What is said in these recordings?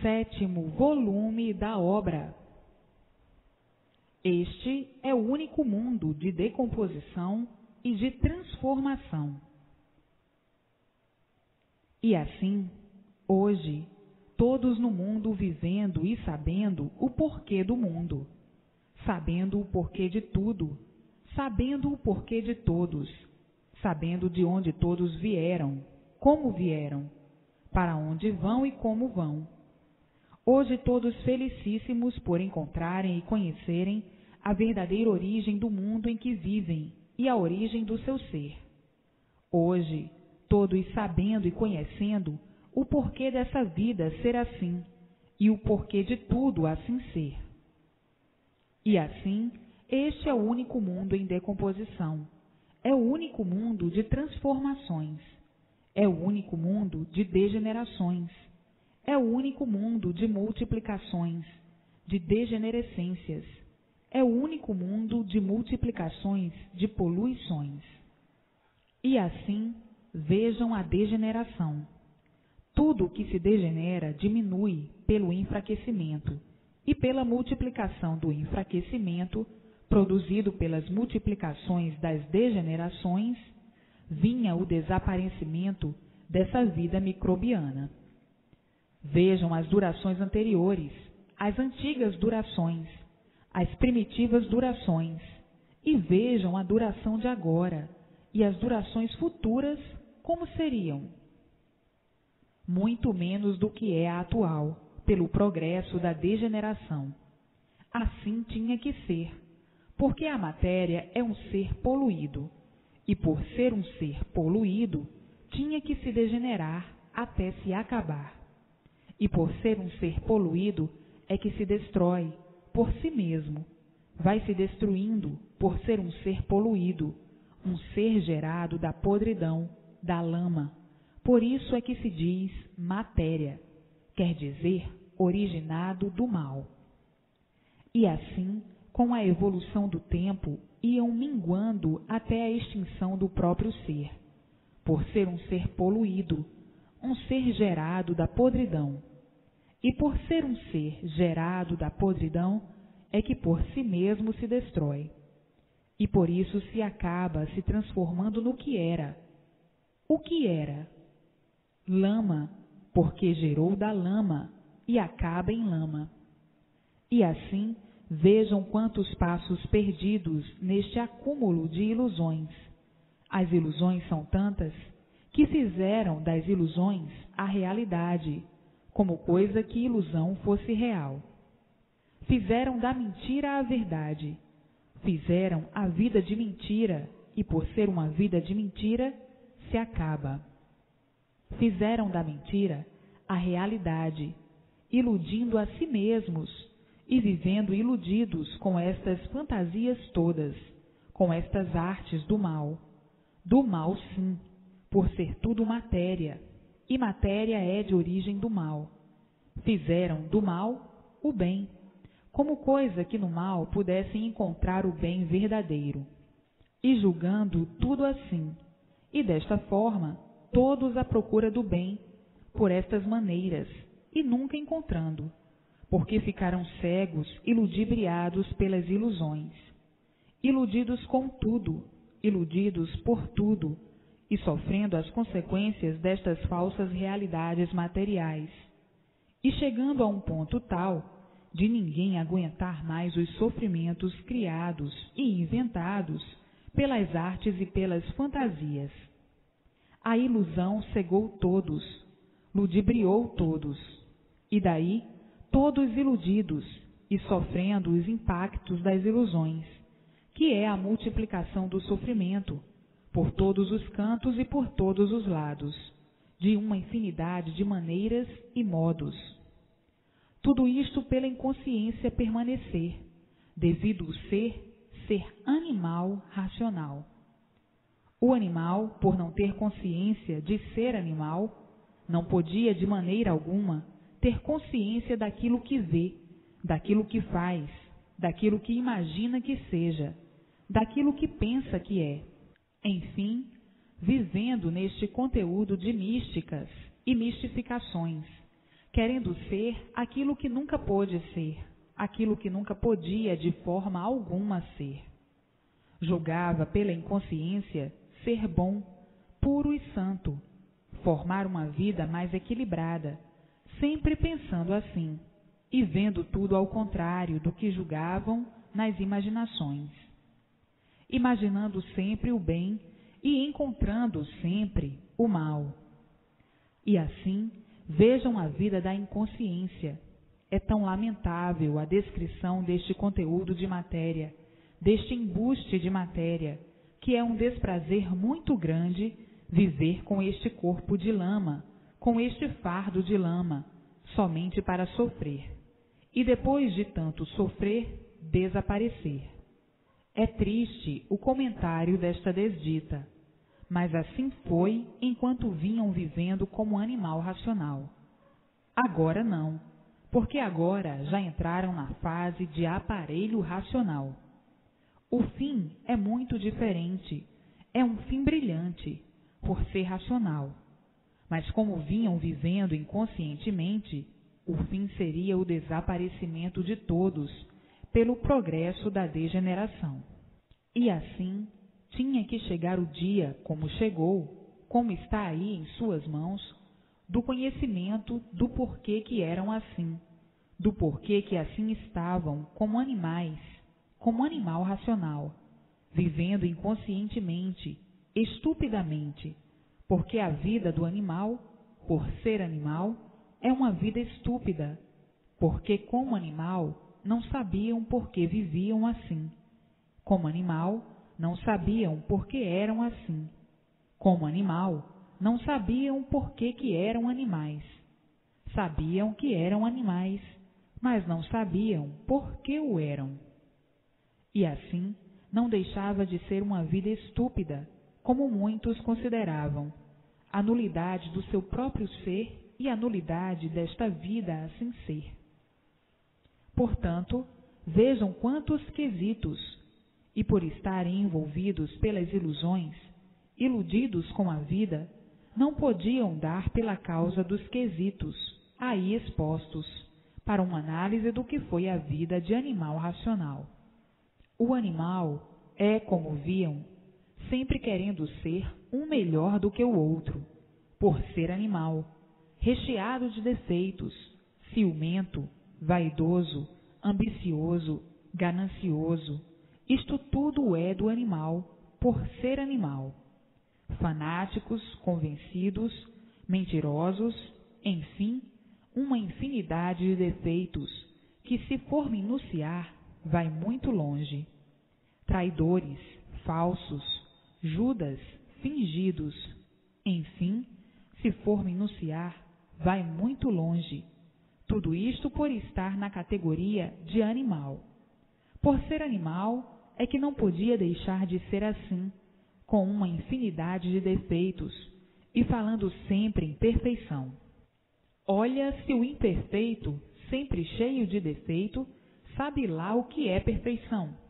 7º volume da obra. Este é o único mundo de decomposição e de transformação. E assim, hoje, todos no mundo vivendo e sabendo o porquê do mundo, sabendo o porquê de tudo, sabendo o porquê de todos, sabendo de onde todos vieram, como vieram, para onde vão e como vão. Hoje todos felicíssimos por encontrarem e conhecerem a verdadeira origem do mundo em que vivem e a origem do seu ser. Hoje, todos sabendo e conhecendo o porquê dessa vida ser assim e o porquê de tudo assim ser. E assim, este é o único mundo em decomposição, é o único mundo de transformações, é o único mundo de degenerações, é o único mundo de multiplicações, de degenerescências, é o único mundo de multiplicações, de poluições. E assim, vejam a degeneração. Tudo que se degenera diminui pelo enfraquecimento, e pela multiplicação do enfraquecimento, produzido pelas multiplicações das degenerações, vinha o desaparecimento dessa vida microbiana. Vejam as durações anteriores, as antigas durações, as primitivas durações, e vejam a duração de agora e as durações futuras como seriam. Muito menos do que é a atual, pelo progresso da degeneração. Assim tinha que ser, porque a matéria é um ser poluído, e por ser um ser poluído, tinha que se degenerar até se acabar. E por ser um ser poluído, é que se destrói por si mesmo, vai se destruindo por ser um ser poluído, um ser gerado da podridão, da lama. Por isso é que se diz matéria, quer dizer originado do mal. E assim, com a evolução do tempo, iam minguando até a extinção do próprio ser, por ser um ser poluído, um ser gerado da podridão. E por ser um ser gerado da podridão, é que por si mesmo se destrói. E por isso se acaba se transformando no que era. O que era? Lama, porque gerou da lama e acaba em lama. E assim, vejam quantos passos perdidos neste acúmulo de ilusões. As ilusões são tantas que fizeram das ilusões a realidade, como coisa que ilusão fosse real. Fizeram da mentira a verdade. Fizeram a vida de mentira, e por ser uma vida de mentira, se acaba. Fizeram da mentira a realidade, iludindo a si mesmos e vivendo iludidos com estas fantasias todas, com estas artes do mal. Do mal, sim, por ser tudo matéria, e matéria é de origem do mal. Fizeram do mal o bem, como coisa que no mal pudessem encontrar o bem verdadeiro. E julgando tudo assim, e desta forma, todos à procura do bem, por estas maneiras, e nunca encontrando, porque ficaram cegos e ludibriados pelas ilusões, iludidos com tudo, iludidos por tudo, e sofrendo as consequências destas falsas realidades materiais, e chegando a um ponto tal de ninguém aguentar mais os sofrimentos criados e inventados pelas artes e pelas fantasias. A ilusão cegou todos, ludibriou todos, e daí todos iludidos e sofrendo os impactos das ilusões, que é a multiplicação do sofrimento, por todos os cantos e por todos os lados, de uma infinidade de maneiras e modos. Tudo isto pela inconsciência permanecer, devido o ser animal racional. O animal, por não ter consciência de ser animal, não podia de maneira alguma ter consciência daquilo que vê, daquilo que faz, daquilo que imagina que seja, daquilo que pensa que é. Enfim, vivendo neste conteúdo de místicas e mistificações, querendo ser aquilo que nunca pôde ser, aquilo que nunca podia de forma alguma ser. Julgava pela inconsciência ser bom, puro e santo, formar uma vida mais equilibrada, sempre pensando assim, e vendo tudo ao contrário do que julgavam nas imaginações. Imaginando sempre o bem e encontrando sempre o mal. E assim, vejam a vida da inconsciência. É tão lamentável a descrição deste conteúdo de matéria, deste embuste de matéria, que é um desprazer muito grande viver com este corpo de lama, com este fardo de lama, somente para sofrer, e depois de tanto sofrer, desaparecer. É triste o comentário desta desdita, mas assim foi enquanto vinham vivendo como animal racional. Agora não, porque agora já entraram na fase de aparelho racional. O fim é muito diferente, é um fim brilhante, por ser racional. Mas como vinham vivendo inconscientemente, o fim seria o desaparecimento de todos pelo progresso da degeneração. E assim, tinha que chegar o dia, como chegou, como está aí em suas mãos, do conhecimento do porquê que eram assim, do porquê que assim estavam como animais, como animal racional, vivendo inconscientemente, estupidamente, porque a vida do animal, por ser animal, é uma vida estúpida, porque como animal não sabiam por que viviam assim. Como animal, não sabiam por que eram assim. Como animal, não sabiam por que eram animais. Sabiam que eram animais, mas não sabiam por que o eram. E assim, não deixava de ser uma vida estúpida, como muitos consideravam, a nulidade do seu próprio ser e a nulidade desta vida assim ser. Portanto, vejam quantos quesitos, e por estarem envolvidos pelas ilusões, iludidos com a vida, não podiam dar pela causa dos quesitos, aí expostos, para uma análise do que foi a vida de animal racional. O animal é, como viam, sempre querendo ser um melhor do que o outro, por ser animal, recheado de defeitos, ciumento, vaidoso, ambicioso, ganancioso. Isto tudo é do animal, por ser animal. Fanáticos, convencidos, mentirosos, enfim, uma infinidade de defeitos que, se for minuciar, vai muito longe. Traidores, falsos, Judas, fingidos, enfim, se for minuciar, vai muito longe. Tudo isto por estar na categoria de animal. Por ser animal, é que não podia deixar de ser assim, com uma infinidade de defeitos, e falando sempre em perfeição. Olha se o imperfeito, sempre cheio de defeito, sabe lá o que é perfeição.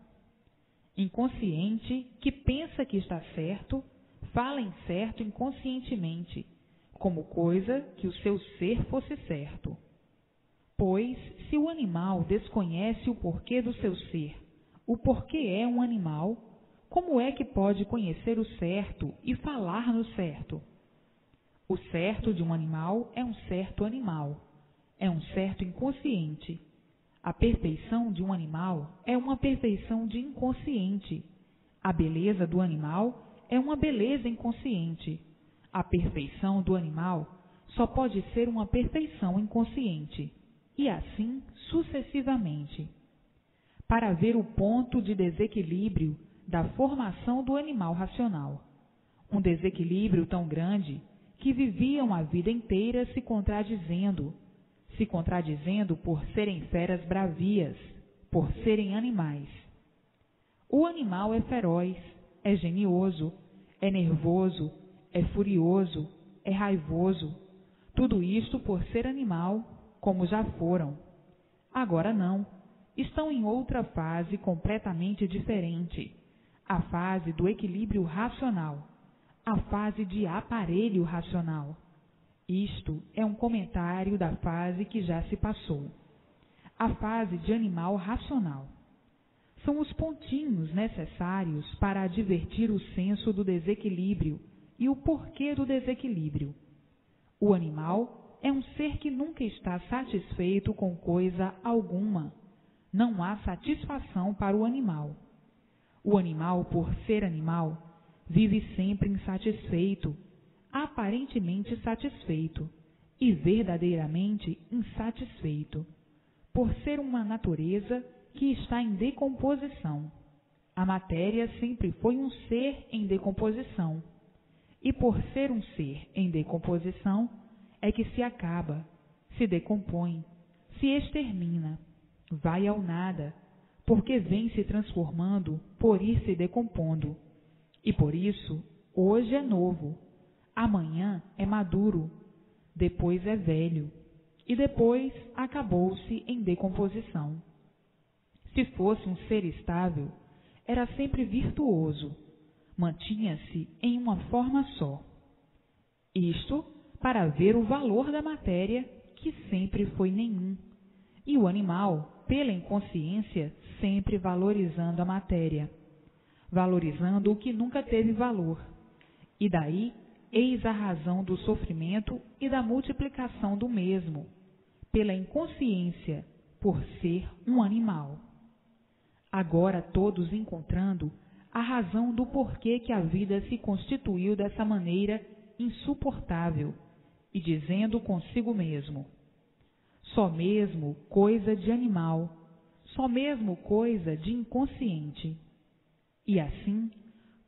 Inconsciente, que pensa que está certo, fala em certo inconscientemente, como coisa que o seu ser fosse certo. Pois, se o animal desconhece o porquê do seu ser, o porquê é um animal, como é que pode conhecer o certo e falar no certo? O certo de um animal é um certo animal, é um certo inconsciente. A perfeição de um animal é uma perfeição de inconsciente. A beleza do animal é uma beleza inconsciente. A perfeição do animal só pode ser uma perfeição inconsciente, e assim sucessivamente. Para ver o ponto de desequilíbrio da formação do animal racional. Um desequilíbrio tão grande que viviam a vida inteira se contradizendo por serem feras bravias, por serem animais. O animal é feroz, é genioso, é nervoso, é furioso, é raivoso, tudo isto por ser animal, como já foram. Agora não, estão em outra fase completamente diferente, a fase do equilíbrio racional, a fase de aparelho racional. Isto é um comentário da fase que já se passou, a fase de animal racional. São os pontinhos necessários para advertir o senso do desequilíbrio e o porquê do desequilíbrio. O animal é um ser que nunca está satisfeito com coisa alguma. Não há satisfação para o animal. O animal, por ser animal, vive sempre insatisfeito, aparentemente satisfeito e verdadeiramente insatisfeito, por ser uma natureza que está em decomposição. A matéria sempre foi um ser em decomposição, e por ser um ser em decomposição, é que se acaba, se decompõe, se extermina, vai ao nada, porque vem se transformando por ir se decompondo. E por isso, hoje é novo, amanhã é maduro, depois é velho, e depois acabou-se em decomposição. Se fosse um ser estável, era sempre virtuoso, mantinha-se em uma forma só. Isto para ver o valor da matéria, que sempre foi nenhum, e o animal, pela inconsciência, sempre valorizando a matéria, valorizando o que nunca teve valor. E daí, eis a razão do sofrimento e da multiplicação do mesmo, pela inconsciência, por ser um animal. Agora todos encontrando a razão do porquê que a vida se constituiu dessa maneira insuportável, e dizendo consigo mesmo: só mesmo coisa de animal, só mesmo coisa de inconsciente. E assim,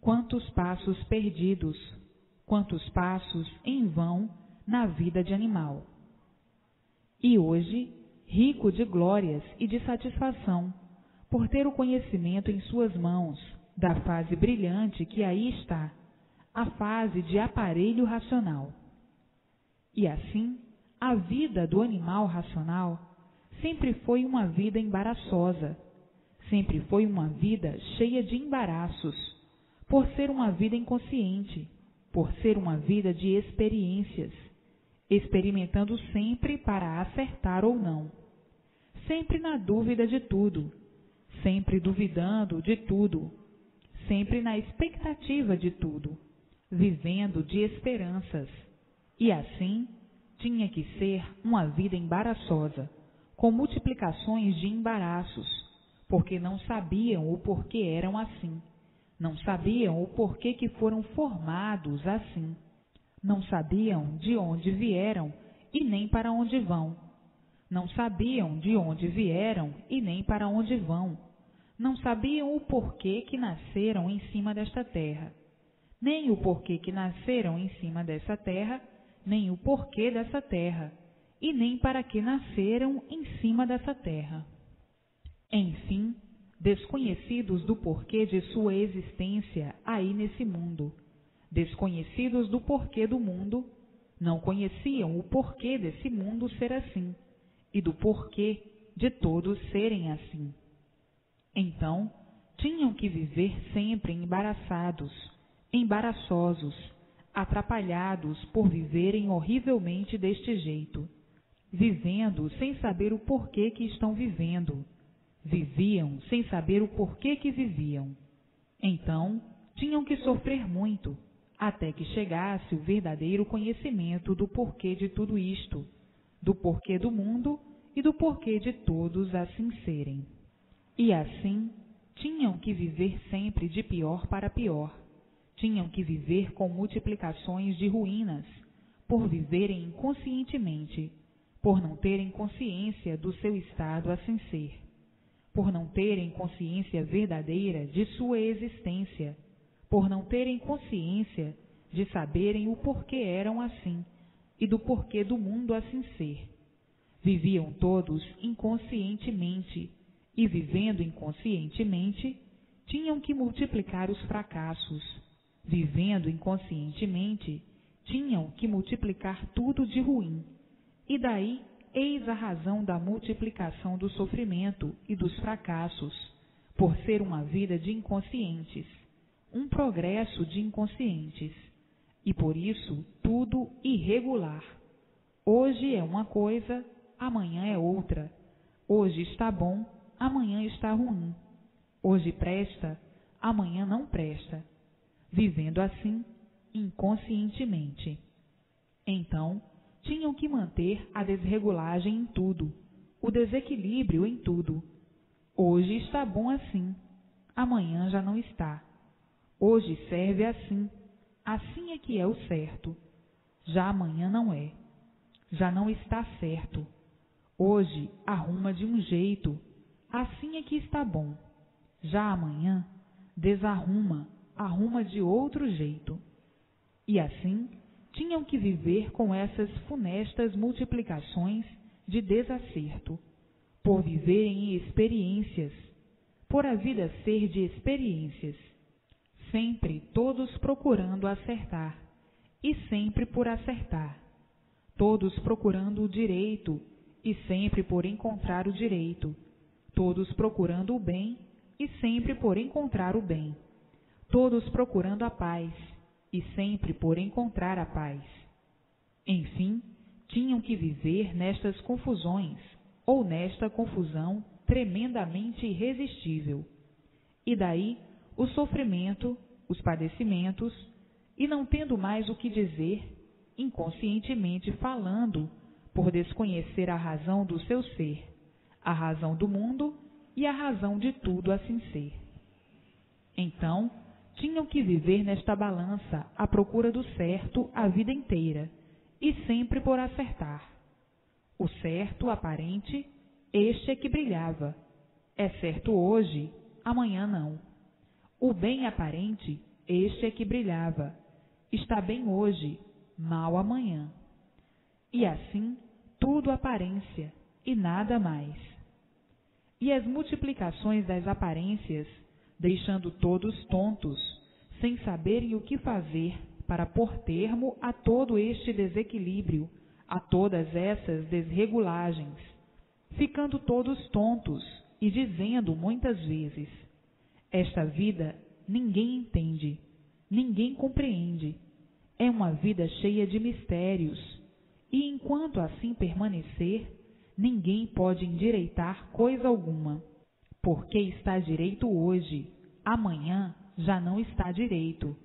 quantos passos perdidos, quantos passos em vão na vida de animal. E hoje, rico de glórias e de satisfação, por ter o conhecimento em suas mãos da fase brilhante que aí está, a fase de aparelho racional. E assim, a vida do animal racional sempre foi uma vida embaraçosa, sempre foi uma vida cheia de embaraços, por ser uma vida inconsciente, por ser uma vida de experiências, experimentando sempre para acertar ou não, sempre na dúvida de tudo, sempre duvidando de tudo, sempre na expectativa de tudo, vivendo de esperanças. E assim, tinha que ser uma vida embaraçosa, com multiplicações de embaraços, porque não sabiam o porquê eram assim, não sabiam o porquê que foram formados assim, não sabiam de onde vieram e nem para onde vão, não sabiam de onde vieram e nem para onde vão, não sabiam o porquê que nasceram em cima desta terra, nem o porquê que nasceram em cima dessa terra, nem o porquê dessa terra, e nem para que nasceram em cima dessa terra. Enfim, desconhecidos do porquê de sua existência aí nesse mundo, desconhecidos do porquê do mundo, não conheciam o porquê desse mundo ser assim, e do porquê de todos serem assim. Então, tinham que viver sempre embaraçados, embaraçosos, atrapalhados por viverem horrivelmente deste jeito, vivendo sem saber o porquê que estão vivendo, viviam sem saber o porquê que viviam. Então, tinham que sofrer muito, até que chegasse o verdadeiro conhecimento do porquê de tudo isto, do porquê do mundo e do porquê de todos assim serem. E assim, tinham que viver sempre de pior para pior, tinham que viver com multiplicações de ruínas, por viverem inconscientemente, por não terem consciência do seu estado assim ser, por não terem consciência verdadeira de sua existência, por não terem consciência de saberem o porquê eram assim e do porquê do mundo assim ser. Viviam todos inconscientemente e, vivendo inconscientemente, tinham que multiplicar os fracassos. Vivendo inconscientemente, tinham que multiplicar tudo de ruim. E daí, eis a razão da multiplicação do sofrimento e dos fracassos, por ser uma vida de inconscientes, um progresso de inconscientes, e por isso tudo irregular, Hoje é uma coisa, amanhã é outra. Hoje está bom, amanhã está ruim. Hoje presta, amanhã não presta. Vivendo assim, inconscientemente. Então, tinham que manter a desregulagem em tudo, o desequilíbrio em tudo. Hoje está bom assim, amanhã já não está. Hoje serve assim, assim é que é o certo. Já amanhã não é. Já não está certo. Hoje arruma de um jeito, assim é que está bom. Já amanhã desarruma, arruma de outro jeito. E assim tinham que viver com essas funestas multiplicações de desacerto, por viverem em experiências, por a vida ser de experiências, sempre todos procurando acertar, e sempre por acertar, todos procurando o direito, e sempre por encontrar o direito, todos procurando o bem, e sempre por encontrar o bem, todos procurando a paz, e sempre por encontrar a paz. Enfim, tinham que viver nestas confusões, ou nesta confusão tremendamente irresistível. E daí o sofrimento, os padecimentos, e não tendo mais o que dizer, inconscientemente falando, por desconhecer a razão do seu ser, a razão do mundo e a razão de tudo assim ser. Então, tinham que viver nesta balança à procura do certo a vida inteira, e sempre por acertar. O certo aparente, este é que brilhava. É certo hoje, amanhã não. O bem aparente, este é que brilhava. Está bem hoje, mal amanhã. E assim, tudo aparência, e nada mais. E as multiplicações das aparências, deixando todos tontos, sem saberem o que fazer para pôr termo a todo este desequilíbrio, a todas essas desregulagens, ficando todos tontos e dizendo muitas vezes: esta vida ninguém entende, ninguém compreende, é uma vida cheia de mistérios, e enquanto assim permanecer, ninguém pode endireitar coisa alguma, porque está direito hoje, amanhã já não está direito.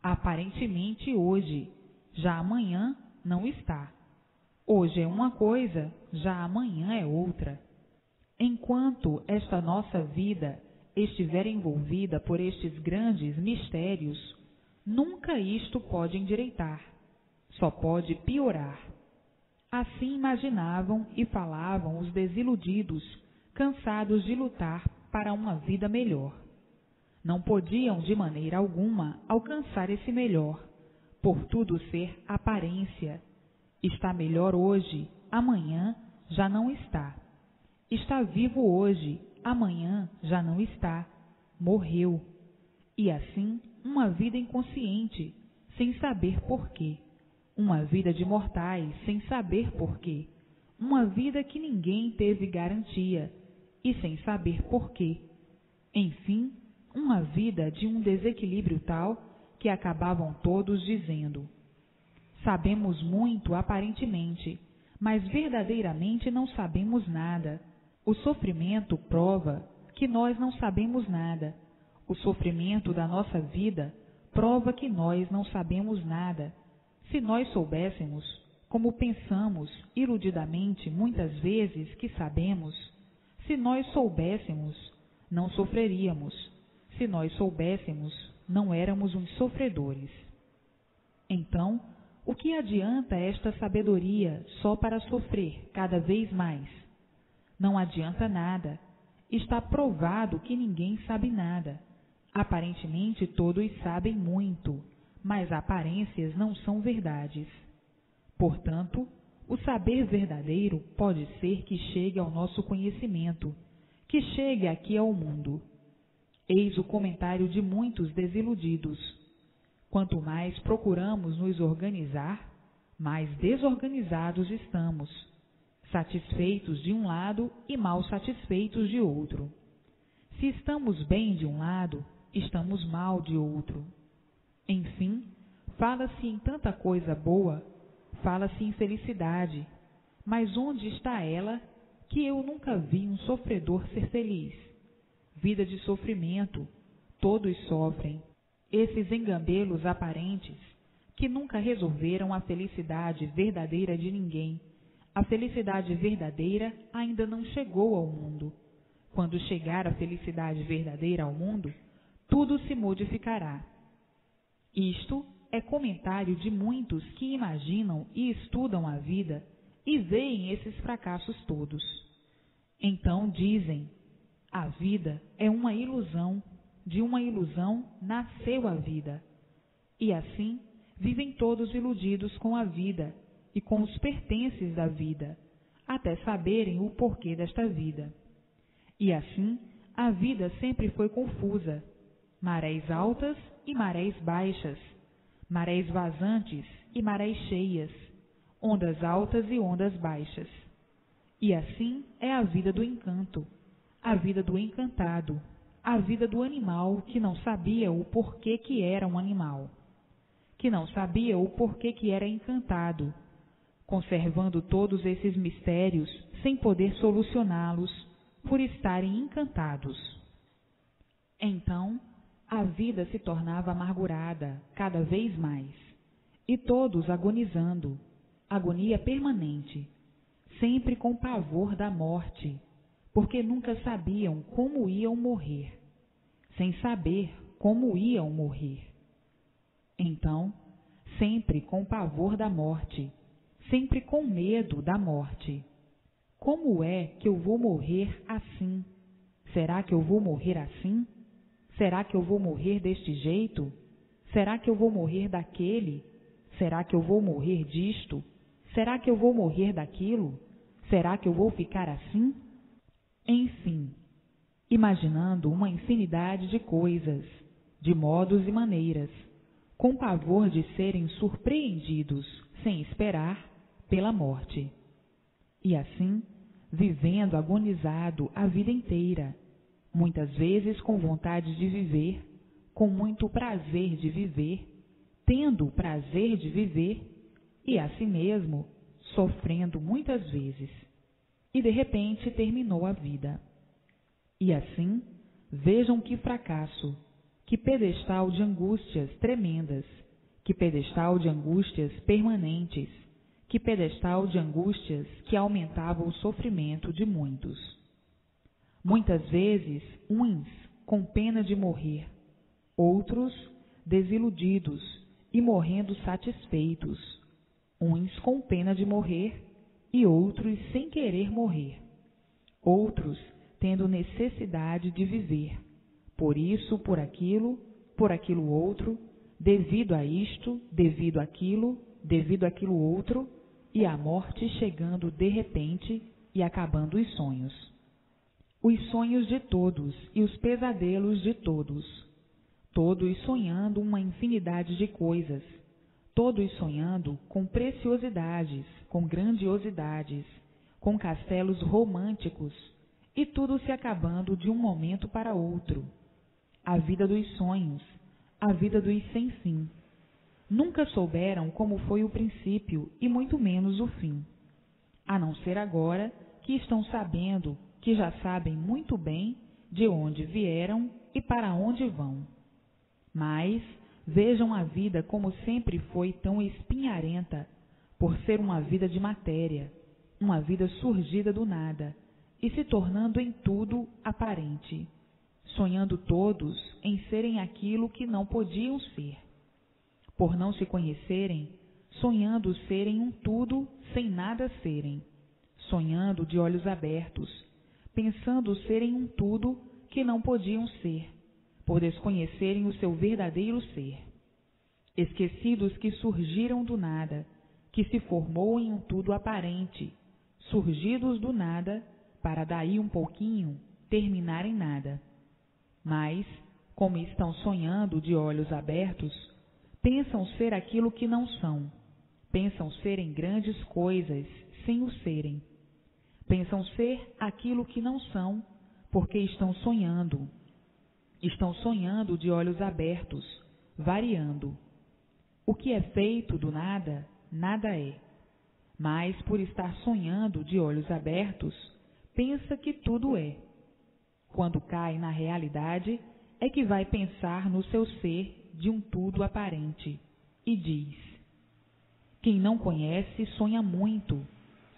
Aparentemente hoje, já amanhã não está. Hoje é uma coisa, já amanhã é outra. Enquanto esta nossa vida estiver envolvida por estes grandes mistérios, nunca isto pode endireitar, só pode piorar. Assim imaginavam e falavam os desiludidos, cansados de lutar para uma vida melhor. Não podiam de maneira alguma alcançar esse melhor, por tudo ser aparência. Está melhor hoje, amanhã já não está. Está vivo hoje, amanhã já não está. Morreu. E assim, uma vida inconsciente, sem saber porquê. Uma vida de mortais, sem saber porquê. Uma vida que ninguém teve garantia, e sem saber porquê. Enfim, uma vida de um desequilíbrio tal que acabavam todos dizendo: sabemos muito aparentemente, mas verdadeiramente não sabemos nada. O sofrimento prova que nós não sabemos nada. O sofrimento da nossa vida prova que nós não sabemos nada. Se nós soubéssemos, como pensamos iludidamente muitas vezes que sabemos, se nós soubéssemos, não sofreríamos. Se nós soubéssemos, não éramos uns sofredores. Então, o que adianta esta sabedoria só para sofrer cada vez mais? Não adianta nada. Está provado que ninguém sabe nada. Aparentemente todos sabem muito, mas aparências não são verdades. Portanto, o saber verdadeiro pode ser que chegue ao nosso conhecimento, que chegue aqui ao mundo. Eis o comentário de muitos desiludidos. Quanto mais procuramos nos organizar, mais desorganizados estamos, satisfeitos de um lado e mal satisfeitos de outro. Se estamos bem de um lado, estamos mal de outro. Enfim, fala-se em tanta coisa boa, fala-se em felicidade, mas onde está ela, que eu nunca vi um sofredor ser feliz? Vida de sofrimento, todos sofrem. Esses engambelos aparentes, que nunca resolveram a felicidade verdadeira de ninguém. A felicidade verdadeira ainda não chegou ao mundo. Quando chegar a felicidade verdadeira ao mundo, tudo se modificará. Isto é comentário de muitos que imaginam e estudam a vida e veem esses fracassos todos. Então dizem: a vida é uma ilusão, de uma ilusão nasceu a vida. E assim vivem todos iludidos com a vida e com os pertences da vida, até saberem o porquê desta vida. E assim a vida sempre foi confusa, marés altas e marés baixas, marés vazantes e marés cheias, ondas altas e ondas baixas. E assim é a vida do encanto, a vida do encantado, a vida do animal que não sabia o porquê que era um animal, que não sabia o porquê que era encantado, conservando todos esses mistérios sem poder solucioná-los por estarem encantados. Então, a vida se tornava amargurada cada vez mais, e todos agonizando, agonia permanente, sempre com pavor da morte, porque nunca sabiam como iam morrer, sem saber como iam morrer. Então, sempre com pavor da morte, sempre com medo da morte. Como é que eu vou morrer assim? Será que eu vou morrer assim? Será que eu vou morrer deste jeito? Será que eu vou morrer daquele? Será que eu vou morrer disto? Será que eu vou morrer daquilo? Será que eu vou ficar assim? Enfim, imaginando uma infinidade de coisas, de modos e maneiras, com pavor de serem surpreendidos, sem esperar, pela morte. E assim, vivendo agonizado a vida inteira, muitas vezes com vontade de viver, com muito prazer de viver, tendo o prazer de viver, e assim mesmo, sofrendo muitas vezes. E de repente terminou a vida. E assim, vejam que fracasso, que pedestal de angústias tremendas, que pedestal de angústias permanentes, que pedestal de angústias que aumentava o sofrimento de muitos. Muitas vezes, uns com pena de morrer, outros desiludidos e morrendo satisfeitos, uns com pena de morrer e outros sem querer morrer, outros tendo necessidade de viver, por isso, por aquilo outro, devido a isto, devido àquilo outro, e a morte chegando de repente e acabando os sonhos de todos e os pesadelos de todos, todos sonhando uma infinidade de coisas, todos sonhando com preciosidades, com grandiosidades, com castelos românticos, e tudo se acabando de um momento para outro. A vida dos sonhos, a vida dos sem fim. Nunca souberam como foi o princípio e muito menos o fim, a não ser agora que estão sabendo, que já sabem muito bem de onde vieram e para onde vão. Mas vejam a vida como sempre foi tão espinharenta, por ser uma vida de matéria, uma vida surgida do nada e se tornando em tudo aparente, sonhando todos em serem aquilo que não podiam ser. Por não se conhecerem, sonhando serem um tudo sem nada serem, sonhando de olhos abertos, pensando serem um tudo que não podiam ser, por desconhecerem o seu verdadeiro ser. Esquecidos que surgiram do nada, que se formou em um tudo aparente, surgidos do nada, para daí um pouquinho terminar em nada. Mas, como estão sonhando de olhos abertos, pensam ser aquilo que não são, pensam serem grandes coisas sem o serem, pensam ser aquilo que não são, porque estão sonhando de olhos abertos, variando. O que é feito do nada, nada é. mas por estar sonhando de olhos abertos, pensa que tudo é. Quando cai na realidade, é que vai pensar no seu ser de um tudo aparente, e diz: quem não conhece sonha muito,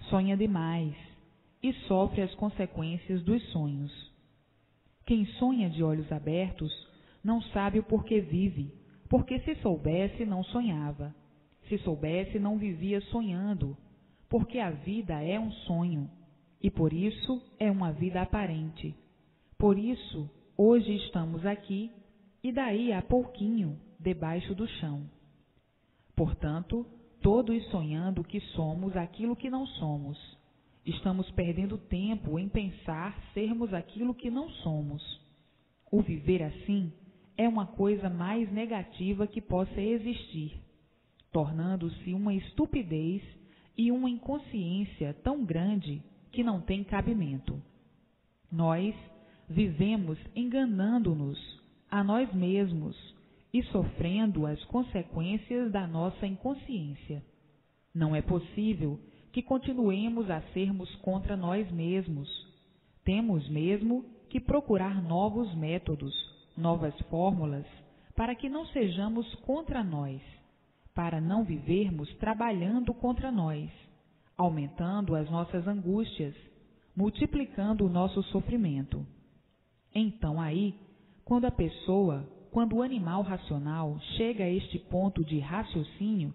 sonha demais, e sofre as consequências dos sonhos. Quem sonha de olhos abertos não sabe o porquê vive, porque se soubesse não sonhava, se soubesse não vivia sonhando, porque a vida é um sonho, e por isso é uma vida aparente. Por isso, hoje estamos aqui, e daí a pouquinho, debaixo do chão. Portanto, todos sonhando que somos aquilo que não somos. Estamos perdendo tempo em pensar sermos aquilo que não somos. O viver assim é uma coisa mais negativa que possa existir, tornando-se uma estupidez e uma inconsciência tão grande que não tem cabimento. Nós vivemos enganando-nos a nós mesmos e sofrendo as consequências da nossa inconsciência. Não é possível que continuemos a sermos contra nós mesmos. Temos mesmo que procurar novos métodos, novas fórmulas, para que não sejamos contra nós, para não vivermos trabalhando contra nós, aumentando as nossas angústias, multiplicando o nosso sofrimento. Então aí, quando o animal racional chega a este ponto de raciocínio,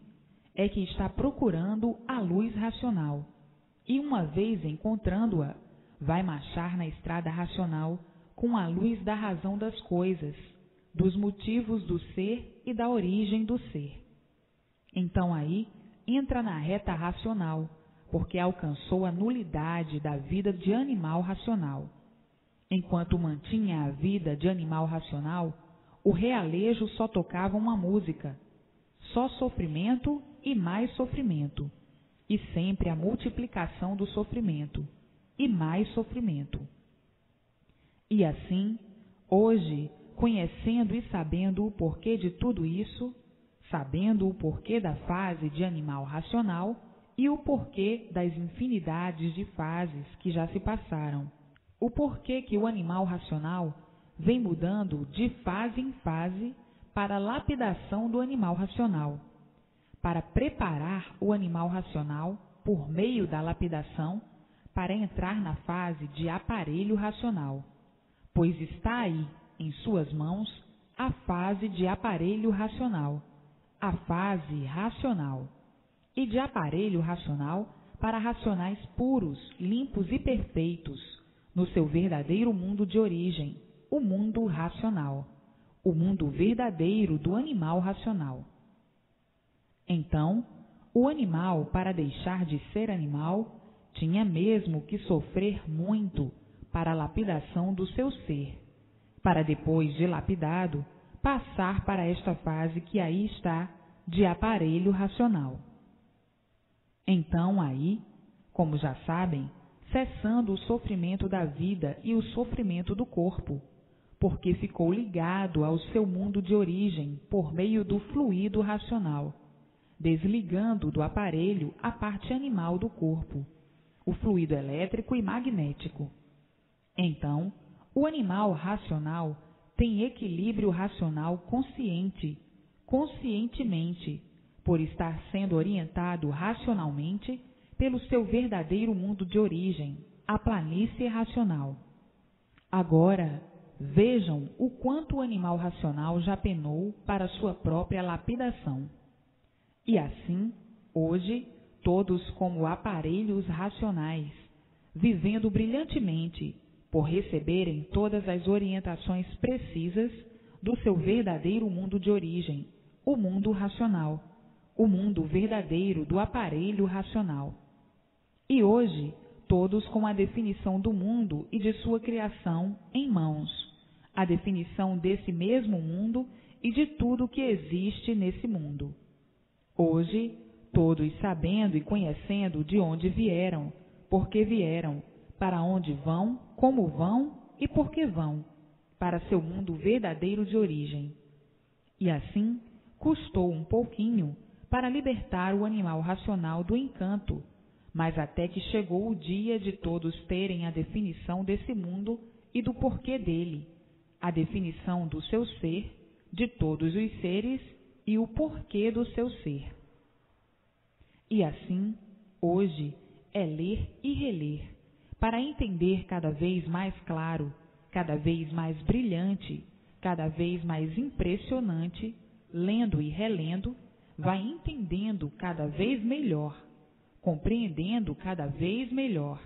é que está procurando a luz racional, e uma vez encontrando-a, vai marchar na estrada racional com a luz da razão das coisas, dos motivos do ser e da origem do ser. Então aí entra na reta racional, porque alcançou a nulidade da vida de animal racional. Enquanto mantinha a vida de animal racional, o realejo só tocava uma música, só sofrimento e mais sofrimento, e sempre a multiplicação do sofrimento, e mais sofrimento. E assim, hoje, conhecendo e sabendo o porquê de tudo isso, sabendo o porquê da fase de animal racional e o porquê das infinidades de fases que já se passaram, o porquê que o animal racional vem mudando de fase em fase para a lapidação do animal racional, para preparar o animal racional, por meio da lapidação, para entrar na fase de aparelho racional, pois está aí, em suas mãos, a fase de aparelho racional, a fase racional, e de aparelho racional para racionais puros, limpos e perfeitos, no seu verdadeiro mundo de origem, o mundo racional, o mundo verdadeiro do animal racional. Então, o animal, para deixar de ser animal, tinha mesmo que sofrer muito para a lapidação do seu ser, para depois de lapidado, passar para esta fase que aí está, de aparelho racional. Então aí, como já sabem, cessando o sofrimento da vida e o sofrimento do corpo, porque ficou ligado ao seu mundo de origem por meio do fluido racional, desligando do aparelho a parte animal do corpo, o fluido elétrico e magnético. Então, o animal racional tem equilíbrio racional conscientemente, por estar sendo orientado racionalmente pelo seu verdadeiro mundo de origem, a planície racional. Agora, vejam o quanto o animal racional já penou para sua própria lapidação. E assim, hoje, todos como aparelhos racionais, vivendo brilhantemente, por receberem todas as orientações precisas do seu verdadeiro mundo de origem, o mundo racional, o mundo verdadeiro do aparelho racional. E hoje, todos com a definição do mundo e de sua criação em mãos, a definição desse mesmo mundo e de tudo que existe nesse mundo. Hoje, todos sabendo e conhecendo de onde vieram, por que vieram, para onde vão, como vão e por que vão, para seu mundo verdadeiro de origem. E assim, custou um pouquinho para libertar o animal racional do encanto mas até que chegou o dia de todos terem a definição desse mundo e do porquê dele, a definição do seu ser, de todos os seres e o porquê do seu ser. E assim, hoje, é ler e reler, para entender cada vez mais claro, cada vez mais brilhante, cada vez mais impressionante, lendo e relendo, vai entendendo cada vez melhor, compreendendo cada vez melhor,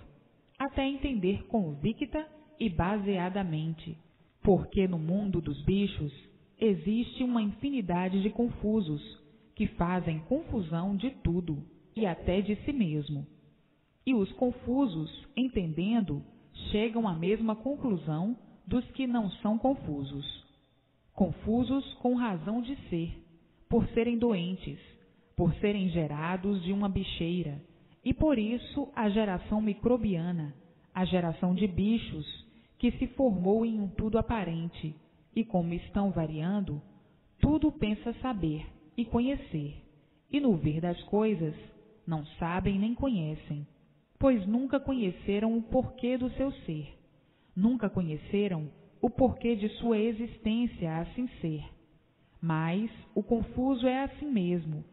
até entender convicta e baseadamente, porque no mundo dos bichos existe uma infinidade de confusos que fazem confusão de tudo e até de si mesmo. E os confusos, entendendo, chegam à mesma conclusão dos que não são confusos. Confusos com razão de ser, por serem doentes, por serem gerados de uma bicheira, e por isso a geração microbiana, a geração de bichos, que se formou em um tudo aparente, e como estão variando, tudo pensa saber e conhecer, e no ver das coisas não sabem nem conhecem, pois nunca conheceram o porquê do seu ser, nunca conheceram o porquê de sua existência assim ser. Mas o confuso é assim mesmo,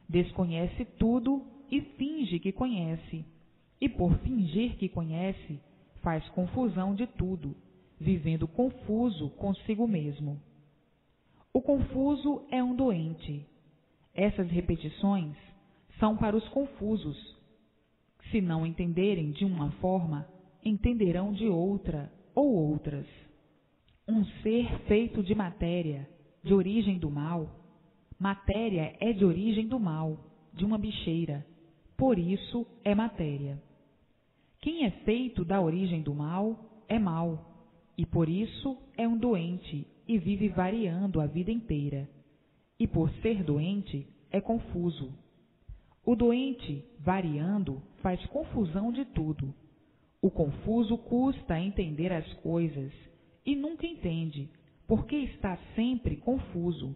desconhece tudo e finge que conhece, e por fingir que conhece, faz confusão de tudo, vivendo confuso consigo mesmo. O confuso é um doente. Essas repetições são para os confusos. Se não entenderem de uma forma, entenderão de outra ou outras. Um ser feito de matéria, de origem do mal. Matéria é de origem do mal, de uma bicheira. Por isso é matéria. Quem é feito da origem do mal é mal, e por isso é um doente e vive variando a vida inteira. E por ser doente, é confuso. O doente, variando, faz confusão de tudo. O confuso custa a entender as coisas e nunca entende, porque está sempre confuso.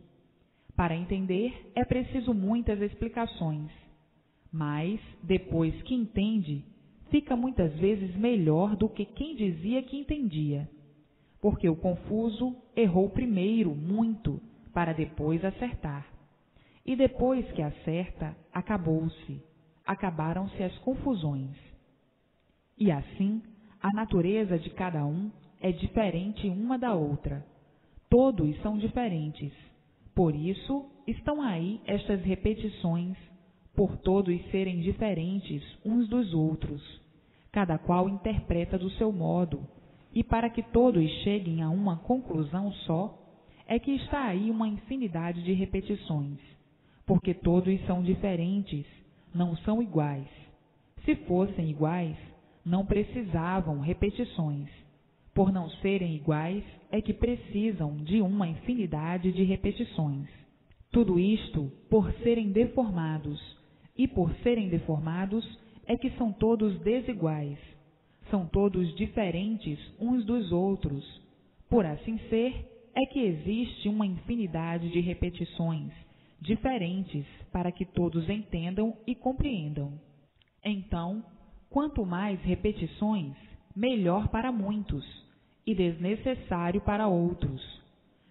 Para entender, é preciso muitas explicações. Mas, depois que entende, fica muitas vezes melhor do que quem dizia que entendia. Porque o confuso errou primeiro muito, para depois acertar. E depois que acerta, acabou-se. Acabaram-se as confusões. E assim, a natureza de cada um é diferente uma da outra. Todos são diferentes. Por isso, estão aí estas repetições, por todos serem diferentes uns dos outros. Cada qual interpreta do seu modo, e para que todos cheguem a uma conclusão só, é que está aí uma infinidade de repetições, porque todos são diferentes, não são iguais. Se fossem iguais, não precisavam repetições. Por não serem iguais, é que precisam de uma infinidade de repetições. Tudo isto por serem deformados, e por serem deformados é que são todos desiguais. São todos diferentes uns dos outros. Por assim ser, é que existe uma infinidade de repetições, diferentes, para que todos entendam e compreendam. Então, quanto mais repetições, melhor para muitos, e desnecessário para outros.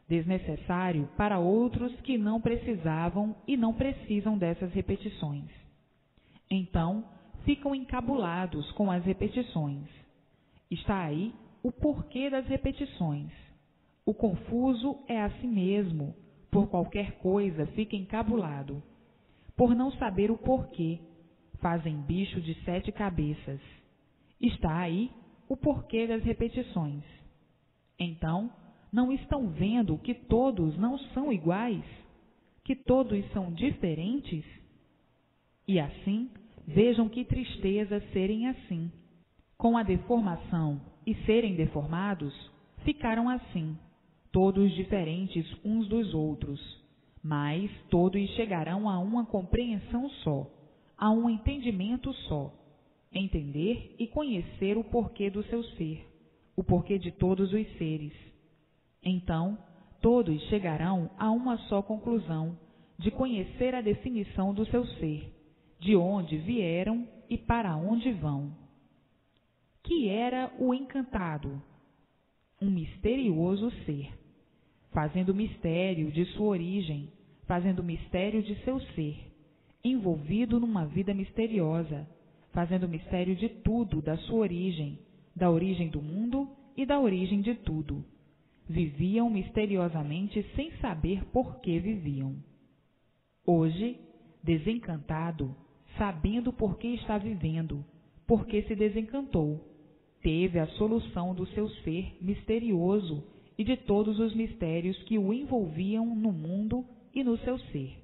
Desnecessário para outros que não precisavam e não precisam dessas repetições. Então, ficam encabulados com as repetições. Está aí o porquê das repetições. O confuso é a si mesmo, por qualquer coisa fica encabulado. Por não saber o porquê, fazem bicho de 7 cabeças. Está aí o porquê das repetições. Então, não estão vendo que todos não são iguais? Que todos são diferentes? E assim, vejam que tristeza serem assim. Com a deformação e serem deformados, ficaram assim, todos diferentes uns dos outros, mas todos chegarão a uma compreensão só, a um entendimento só, entender e conhecer o porquê do seu ser, o porquê de todos os seres. Então, todos chegarão a uma só conclusão, de conhecer a definição do seu ser, de onde vieram e para onde vão. Que era o encantado? Um misterioso ser, fazendo mistério de sua origem, fazendo mistério de seu ser, envolvido numa vida misteriosa, fazendo mistério de tudo, da sua origem, da origem do mundo e da origem de tudo. Viviam misteriosamente sem saber por que viviam. Hoje, desencantado, sabendo por que está vivendo, por que se desencantou, teve a solução do seu ser misterioso e de todos os mistérios que o envolviam no mundo e no seu ser.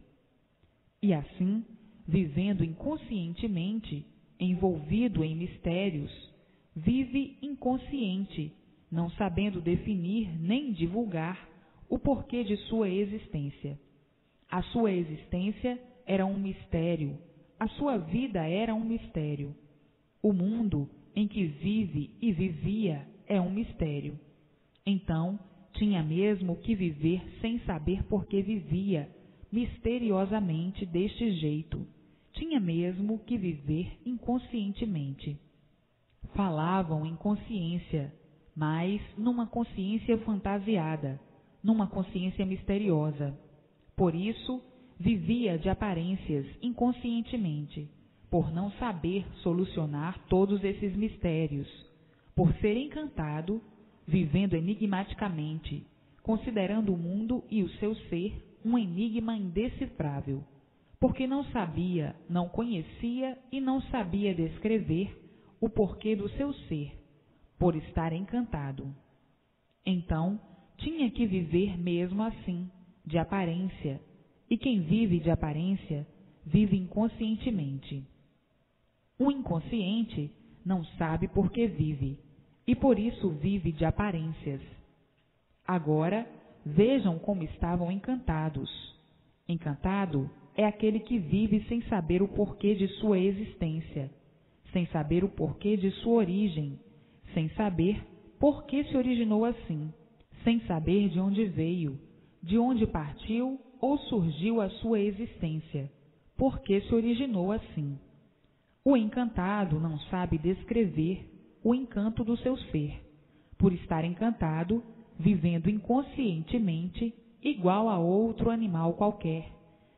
E assim, vivendo inconscientemente, envolvido em mistérios, vive inconsciente, não sabendo definir nem divulgar o porquê de sua existência. A sua existência era um mistério, a sua vida era um mistério. O mundo em que vive e vivia é um mistério. Então, tinha mesmo que viver sem saber por que vivia, misteriosamente deste jeito. Tinha mesmo que viver inconscientemente. Falavam em consciência, mas numa consciência fantasiada, numa consciência misteriosa. Por isso, vivia de aparências inconscientemente, por não saber solucionar todos esses mistérios, por ser encantado, vivendo enigmaticamente, considerando o mundo e o seu ser um enigma indecifrável, porque não sabia, não conhecia e não sabia descrever o porquê do seu ser, por estar encantado. Então, tinha que viver mesmo assim, de aparência, e quem vive de aparência, vive inconscientemente. O inconsciente não sabe por que vive, e por isso vive de aparências. Agora, vejam como estavam encantados. Encantado é aquele que vive sem saber o porquê de sua existência, sem saber o porquê de sua origem, sem saber por que se originou assim, sem saber de onde veio, de onde partiu ou surgiu a sua existência, por que se originou assim. O encantado não sabe descrever o encanto do seu ser, por estar encantado, vivendo inconscientemente, igual a outro animal qualquer,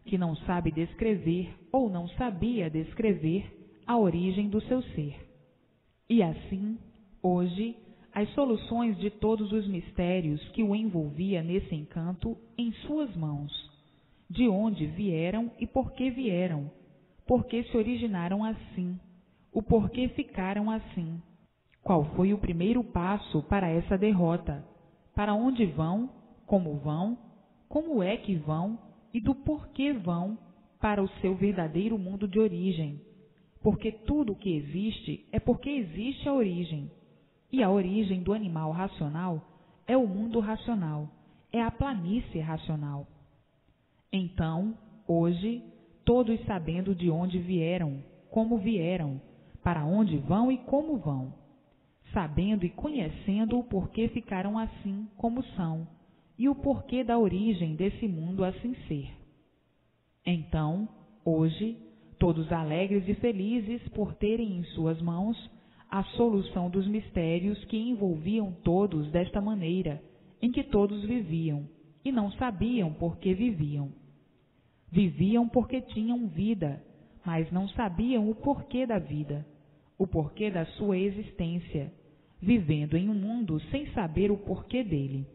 que não sabe descrever ou não sabia descrever a origem do seu ser. E assim, hoje, as soluções de todos os mistérios que o envolvia nesse encanto em suas mãos. De onde vieram e por que vieram, por que se originaram assim, o porquê ficaram assim, qual foi o primeiro passo para essa derrota, para onde vão, como é que vão e do porquê vão para o seu verdadeiro mundo de origem, porque tudo o que existe é porque existe a origem. E a origem do animal racional é o mundo racional, é a planície racional. Então, hoje, todos sabendo de onde vieram, como vieram, para onde vão e como vão, sabendo e conhecendo o porquê ficaram assim como são, e o porquê da origem desse mundo assim ser. Então, hoje, todos alegres e felizes por terem em suas mãos a solução dos mistérios que envolviam todos desta maneira, em que todos viviam, e não sabiam por que viviam. Viviam porque tinham vida, mas não sabiam o porquê da vida, o porquê da sua existência, vivendo em um mundo sem saber o porquê dele.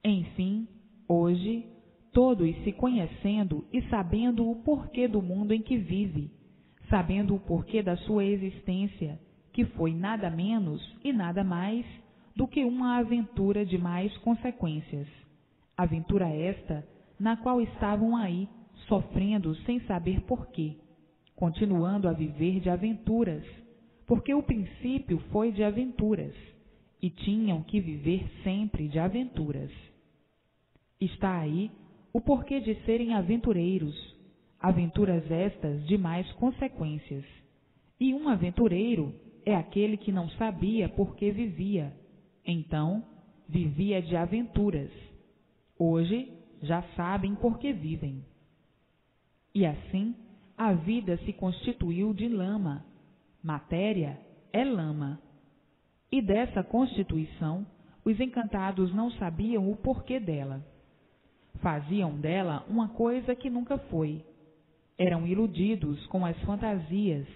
Enfim, hoje, todos se conhecendo e sabendo o porquê do mundo em que vive, sabendo o porquê da sua existência, que foi nada menos e nada mais do que uma aventura de mais consequências. Aventura esta na qual estavam aí, sofrendo sem saber porquê, continuando a viver de aventuras, porque o princípio foi de aventuras, e tinham que viver sempre de aventuras. Está aí o porquê de serem aventureiros, aventuras estas de mais consequências. E um aventureiro é aquele que não sabia por que vivia, então vivia de aventuras. Hoje já sabem por que vivem. E assim, a vida se constituiu de lama. Matéria é lama. E dessa constituição, os encantados não sabiam o porquê dela. Faziam dela uma coisa que nunca foi. Eram iludidos com as fantasias,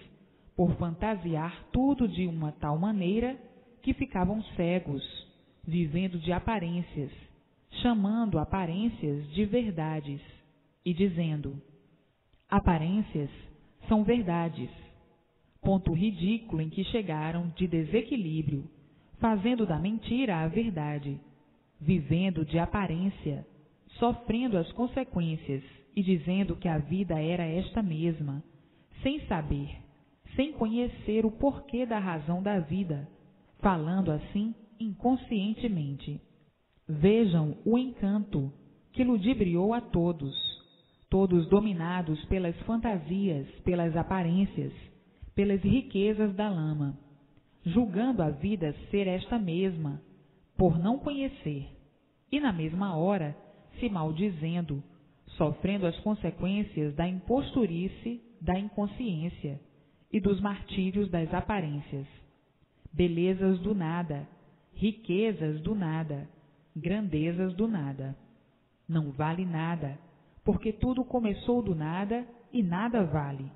por fantasiar tudo de uma tal maneira que ficavam cegos, vivendo de aparências, chamando aparências de verdades e dizendo: aparências são verdades. Ponto ridículo em que chegaram de desequilíbrio, fazendo da mentira a verdade, vivendo de aparência, sofrendo as consequências e dizendo que a vida era esta mesma, sem saber, sem conhecer o porquê da razão da vida, falando assim inconscientemente. Vejam o encanto que ludibriou a todos, todos dominados pelas fantasias, pelas aparências, pelas riquezas da lama, julgando a vida ser esta mesma, por não conhecer, e na mesma hora se maldizendo, sofrendo as consequências da imposturice, da inconsciência e dos martírios das aparências. Belezas do nada, riquezas do nada, grandezas do nada. Não vale nada, porque tudo começou do nada e nada vale.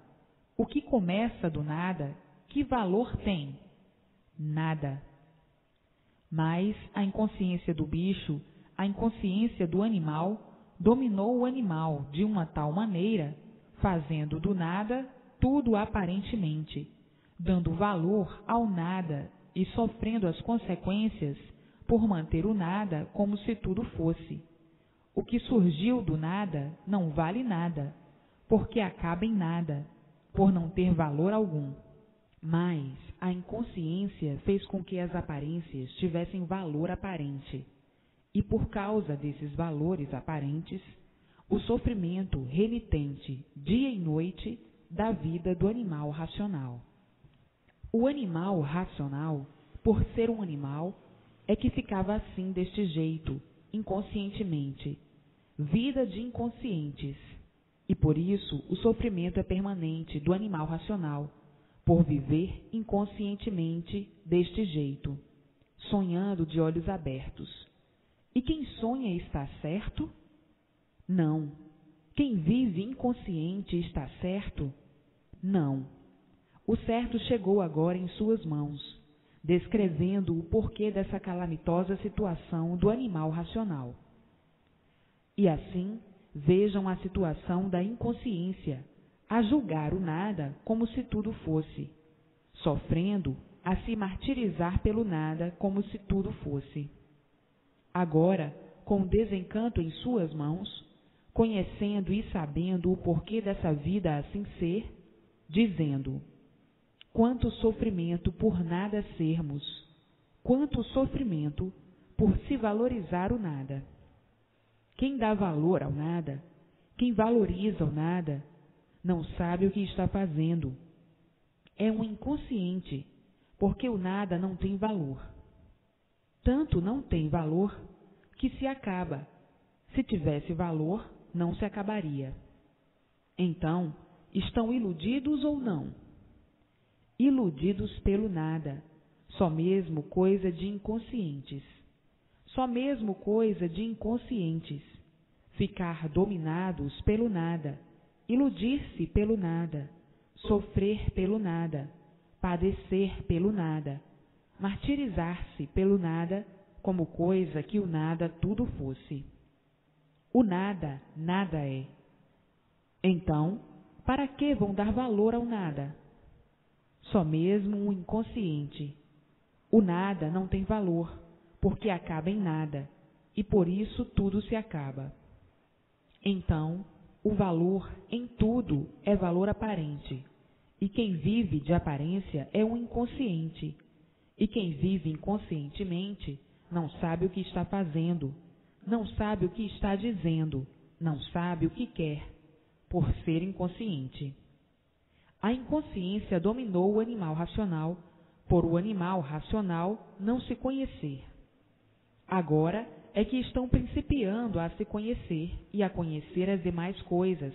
O que começa do nada, que valor tem? Nada. Mas a inconsciência do bicho, a inconsciência do animal, dominou o animal de uma tal maneira, fazendo do nada tudo aparentemente, dando valor ao nada e sofrendo as consequências por manter o nada como se tudo fosse. O que surgiu do nada não vale nada, porque acaba em nada, por não ter valor algum. Mas a inconsciência fez com que as aparências tivessem valor aparente, e por causa desses valores aparentes, o sofrimento renitente, dia e noite, da vida do animal racional. O animal racional, por ser um animal, é que ficava assim deste jeito, inconscientemente, vida de inconscientes, e por isso o sofrimento é permanente do animal racional, por viver inconscientemente deste jeito, sonhando de olhos abertos. E quem sonha está certo? Não. Quem vive inconsciente está certo? Não. O certo chegou agora em suas mãos, descrevendo o porquê dessa calamitosa situação do animal racional. E assim, vejam a situação da inconsciência, a julgar o nada como se tudo fosse, sofrendo a se martirizar pelo nada como se tudo fosse. Agora, com o desencanto em suas mãos, conhecendo e sabendo o porquê dessa vida assim ser, dizendo: quanto sofrimento por nada sermos, quanto sofrimento por se valorizar o nada. Quem dá valor ao nada, quem valoriza o nada, não sabe o que está fazendo. É um inconsciente, porque o nada não tem valor. Tanto não tem valor que se acaba. Se tivesse valor, não se acabaria. Então, estão iludidos ou não? Iludidos pelo nada, só mesmo coisa de inconscientes. Só mesmo coisa de inconscientes. Ficar dominados pelo nada, iludir-se pelo nada, sofrer pelo nada, padecer pelo nada, martirizar-se pelo nada, como coisa que o nada tudo fosse. O nada, nada é. Então, para que vão dar valor ao nada? Só mesmo um inconsciente. O nada não tem valor, porque acaba em nada, e por isso tudo se acaba. Então, o valor em tudo é valor aparente, e quem vive de aparência é um inconsciente, e quem vive inconscientemente não sabe o que está fazendo, não sabe o que está dizendo, não sabe o que quer, por ser inconsciente. A inconsciência dominou o animal racional, por o animal racional não se conhecer. Agora é que estão principiando a se conhecer e a conhecer as demais coisas,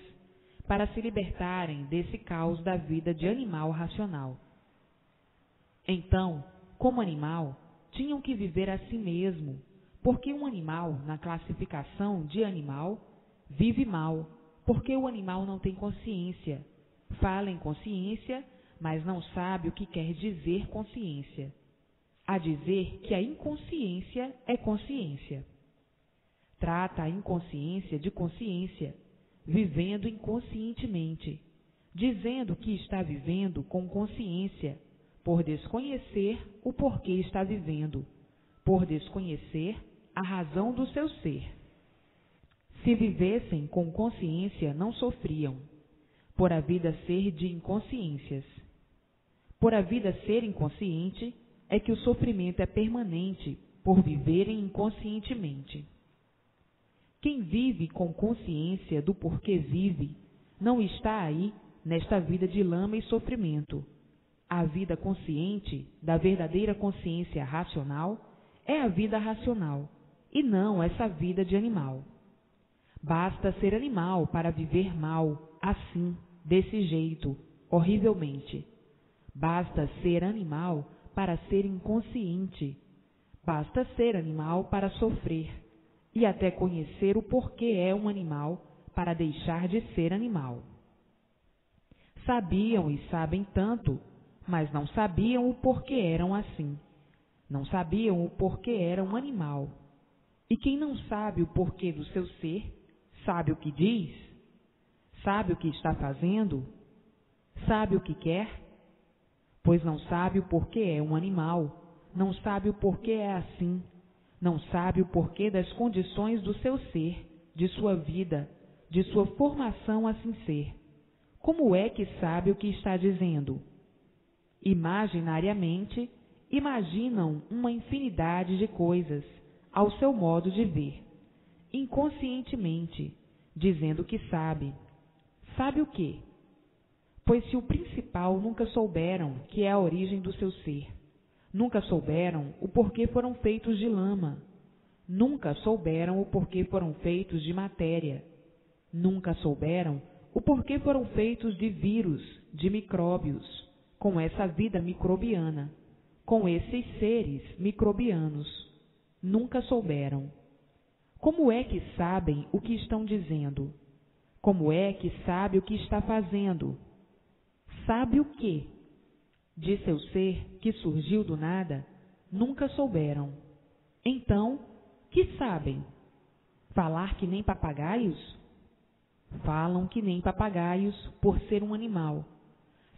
para se libertarem desse caos da vida de animal racional. Então, como animal, tinham que viver a si mesmo, porque um animal, na classificação de animal, vive mal, porque o animal não tem consciência, fala em consciência, mas não sabe o que quer dizer consciência. A dizer que a inconsciência é consciência. Trata a inconsciência de consciência, vivendo inconscientemente, dizendo que está vivendo com consciência, por desconhecer o porquê está vivendo, por desconhecer a razão do seu ser. Se vivessem com consciência, não sofriam, por a vida ser de inconsciências. Por a vida ser inconsciente, é que o sofrimento é permanente, por viverem inconscientemente. Quem vive com consciência do porquê vive, não está aí nesta vida de lama e sofrimento. A vida consciente, da verdadeira consciência racional, é a vida racional, e não essa vida de animal. Basta ser animal para viver mal, assim, desse jeito, horrivelmente. Basta ser animal para ser inconsciente. Basta ser animal para sofrer, e até conhecer o porquê é um animal para deixar de ser animal. Sabiam e sabem tanto, mas não sabiam o porquê eram assim. Não sabiam o porquê era um animal. E quem não sabe o porquê do seu ser, sabe o que diz? Sabe o que está fazendo? Sabe o que quer? Pois não sabe o porquê é um animal, não sabe o porquê é assim, não sabe o porquê das condições do seu ser, de sua vida, de sua formação assim ser. Como é que sabe o que está dizendo? Imaginariamente, imaginam uma infinidade de coisas, ao seu modo de ver, inconscientemente, dizendo que sabe. Sabe o quê? Pois se o principal nunca souberam que é a origem do seu ser, nunca souberam o porquê foram feitos de lama, nunca souberam o porquê foram feitos de matéria, nunca souberam o porquê foram feitos de vírus, de micróbios, com essa vida microbiana, com esses seres microbianos, nunca souberam. Como é que sabem o que estão dizendo? Como é que sabe o que está fazendo? Sabe o quê? De seu ser, que surgiu do nada, nunca souberam. Então, que sabem? Falar que nem papagaios? Falam que nem papagaios por ser um animal.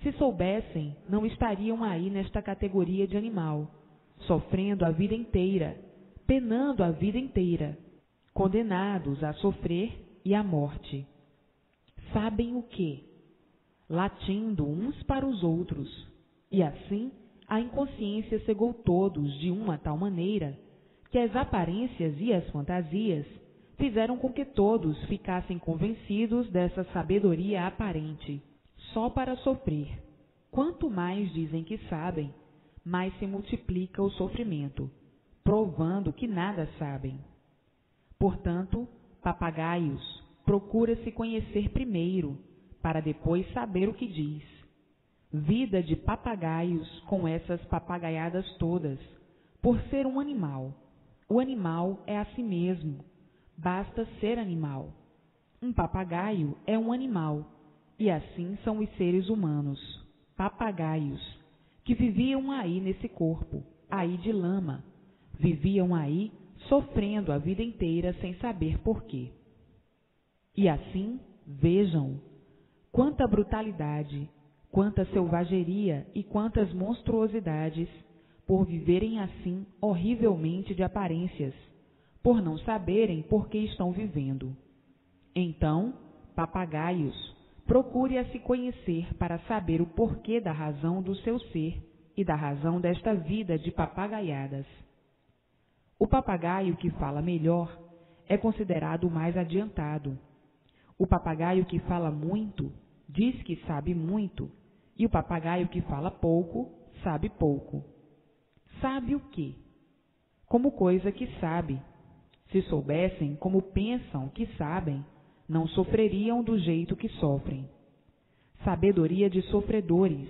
Se soubessem, não estariam aí nesta categoria de animal, sofrendo a vida inteira, penando a vida inteira, condenados a sofrer e à morte. Sabem o quê? Latindo uns para os outros, e assim a inconsciência cegou todos de uma tal maneira que as aparências e as fantasias fizeram com que todos ficassem convencidos dessa sabedoria aparente, só para sofrer. Quanto mais dizem que sabem, mais se multiplica o sofrimento, provando que nada sabem. Portanto, papagaios, procura-se conhecer primeiro, para depois saber o que diz. Vida de papagaios com essas papagaiadas todas, por ser um animal. O animal é a si mesmo, basta ser animal. Um papagaio é um animal, e assim são os seres humanos, papagaios, que viviam aí nesse corpo, aí de lama, viviam aí sofrendo a vida inteira sem saber porquê. E assim, vejam, quanta brutalidade, quanta selvageria e quantas monstruosidades, por viverem assim horrivelmente de aparências, por não saberem por que estão vivendo. Então, papagaios, procure a se conhecer para saber o porquê da razão do seu ser e da razão desta vida de papagaiadas. O papagaio que fala melhor é considerado o mais adiantado. O papagaio que fala muito diz que sabe muito, e o papagaio que fala pouco sabe pouco. Sabe o quê? Como coisa que sabe. Se soubessem como pensam que sabem, não sofreriam do jeito que sofrem. Sabedoria de sofredores.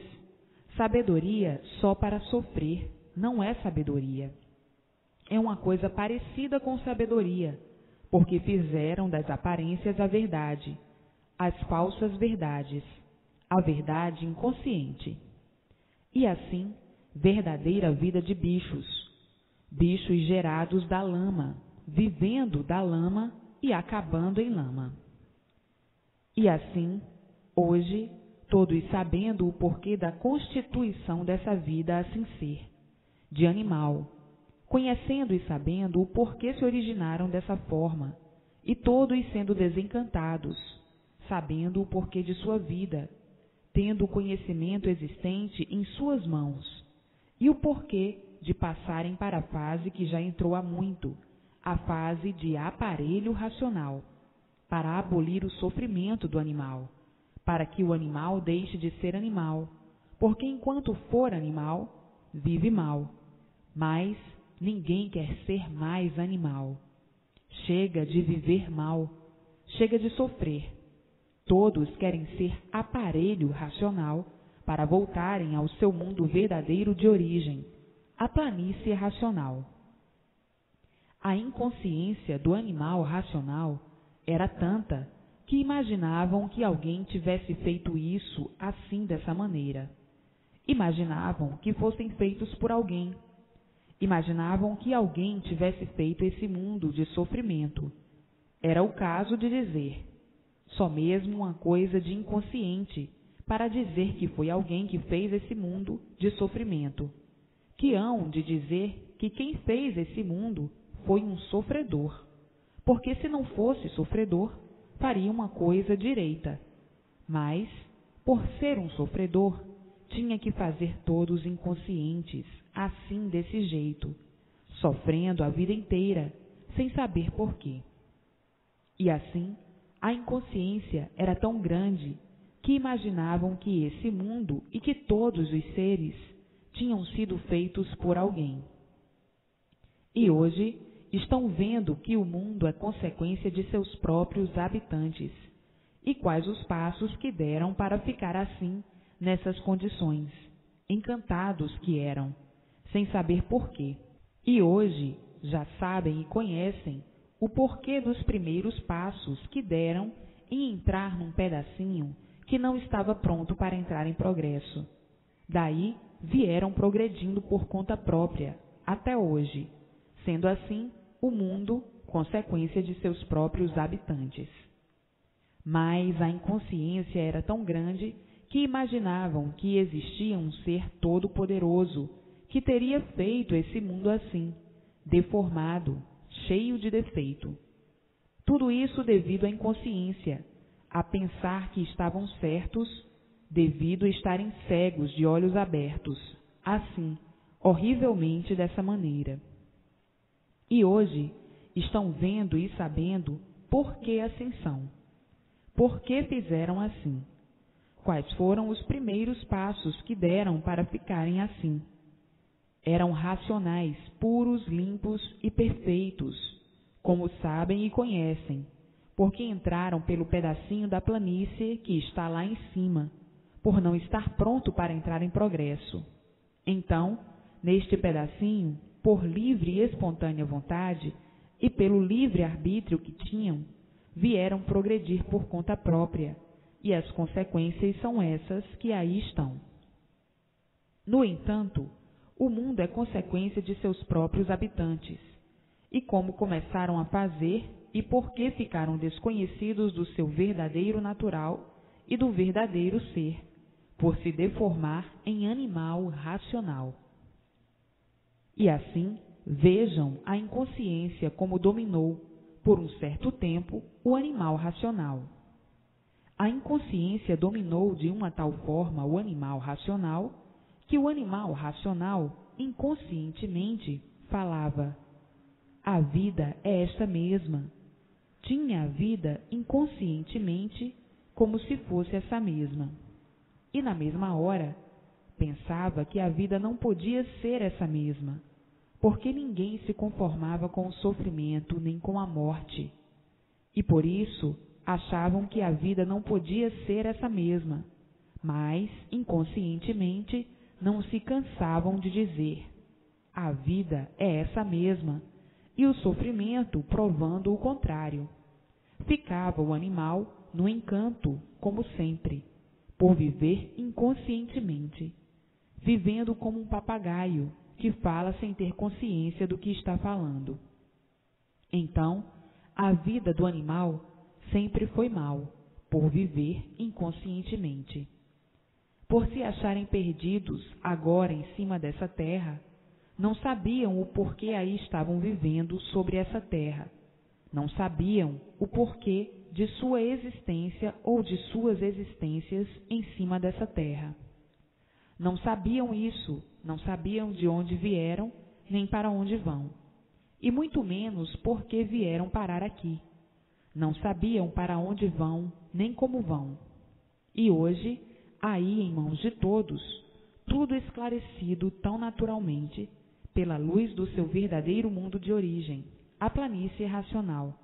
Sabedoria só para sofrer não é sabedoria. É uma coisa parecida com sabedoria, porque fizeram das aparências a verdade, as falsas verdades, a verdade inconsciente. E assim, verdadeira vida de bichos, bichos gerados da lama, vivendo da lama e acabando em lama. E assim, hoje, todos sabendo o porquê da constituição dessa vida assim ser, de animal, conhecendo e sabendo o porquê se originaram dessa forma, e todos sendo desencantados, sabendo o porquê de sua vida, tendo o conhecimento existente em suas mãos, e o porquê de passarem para a fase que já entrou há muito, a fase de aparelho racional, para abolir o sofrimento do animal, para que o animal deixe de ser animal, porque enquanto for animal, vive mal, mas ninguém quer ser mais animal. Chega de viver mal, chega de sofrer. Todos querem ser aparelho racional para voltarem ao seu mundo verdadeiro de origem, a planície racional. A inconsciência do animal racional era tanta que imaginavam que alguém tivesse feito isso assim dessa maneira. Imaginavam que fossem feitos por alguém. Imaginavam que alguém tivesse feito esse mundo de sofrimento. Era o caso de dizer, só mesmo uma coisa de inconsciente, para dizer que foi alguém que fez esse mundo de sofrimento. Que hão de dizer que quem fez esse mundo foi um sofredor, porque se não fosse sofredor, faria uma coisa direita. Mas, por ser um sofredor, tinha que fazer todos inconscientes, assim desse jeito, sofrendo a vida inteira, sem saber porquê. E assim, a inconsciência era tão grande que imaginavam que esse mundo e que todos os seres tinham sido feitos por alguém. E hoje estão vendo que o mundo é consequência de seus próprios habitantes, e quais os passos que deram para ficar assim, nessas condições, encantados que eram, sem saber porquê. E hoje já sabem e conhecem o porquê dos primeiros passos que deram em entrar num pedacinho que não estava pronto para entrar em progresso. Daí vieram progredindo por conta própria, até hoje, sendo assim o mundo consequência de seus próprios habitantes. Mas a inconsciência era tão grande que imaginavam que existia um ser todo-poderoso que teria feito esse mundo assim, deformado, cheio de defeito. Tudo isso devido à inconsciência, a pensar que estavam certos, devido a estarem cegos de olhos abertos, assim, horrivelmente dessa maneira. E hoje estão vendo e sabendo por que assim são, por que fizeram assim, quais foram os primeiros passos que deram para ficarem assim. Eram racionais, puros, limpos e perfeitos, como sabem e conhecem, porque entraram pelo pedacinho da planície que está lá em cima, por não estar pronto para entrar em progresso. Então, neste pedacinho, por livre e espontânea vontade e pelo livre arbítrio que tinham, vieram progredir por conta própria, e as consequências são essas que aí estão. No entanto, o mundo é consequência de seus próprios habitantes, e como começaram a fazer e por que ficaram desconhecidos do seu verdadeiro natural e do verdadeiro ser, por se deformar em animal racional. E assim, vejam a inconsciência como dominou, por um certo tempo, o animal racional. A inconsciência dominou de uma tal forma o animal racional, que o animal racional, inconscientemente, falava: a vida é esta mesma. Tinha a vida inconscientemente como se fosse essa mesma. E na mesma hora, pensava que a vida não podia ser essa mesma, porque ninguém se conformava com o sofrimento nem com a morte. E por isso, achavam que a vida não podia ser essa mesma, mas, inconscientemente, não se cansavam de dizer: a vida é essa mesma, e o sofrimento provando o contrário. Ficava o animal no encanto, como sempre, por viver inconscientemente, vivendo como um papagaio que fala sem ter consciência do que está falando. Então, a vida do animal sempre foi mal, por viver inconscientemente. Por se acharem perdidos agora em cima dessa terra, não sabiam o porquê aí estavam vivendo sobre essa terra. Não sabiam o porquê de sua existência ou de suas existências em cima dessa terra. Não sabiam isso, não sabiam de onde vieram, nem para onde vão, e muito menos por que vieram parar aqui. Não sabiam para onde vão, nem como vão. E hoje, aí em mãos de todos, tudo esclarecido tão naturalmente, pela luz do seu verdadeiro mundo de origem, a planície racional,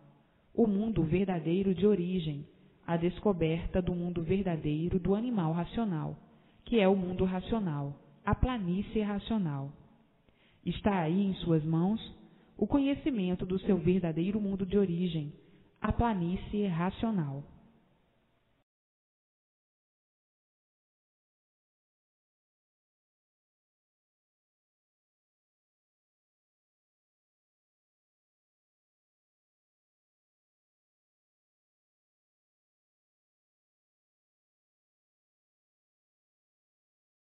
o mundo verdadeiro de origem, a descoberta do mundo verdadeiro do animal racional, que é o mundo racional, a planície racional. Está aí em suas mãos o conhecimento do seu verdadeiro mundo de origem, a planície racional.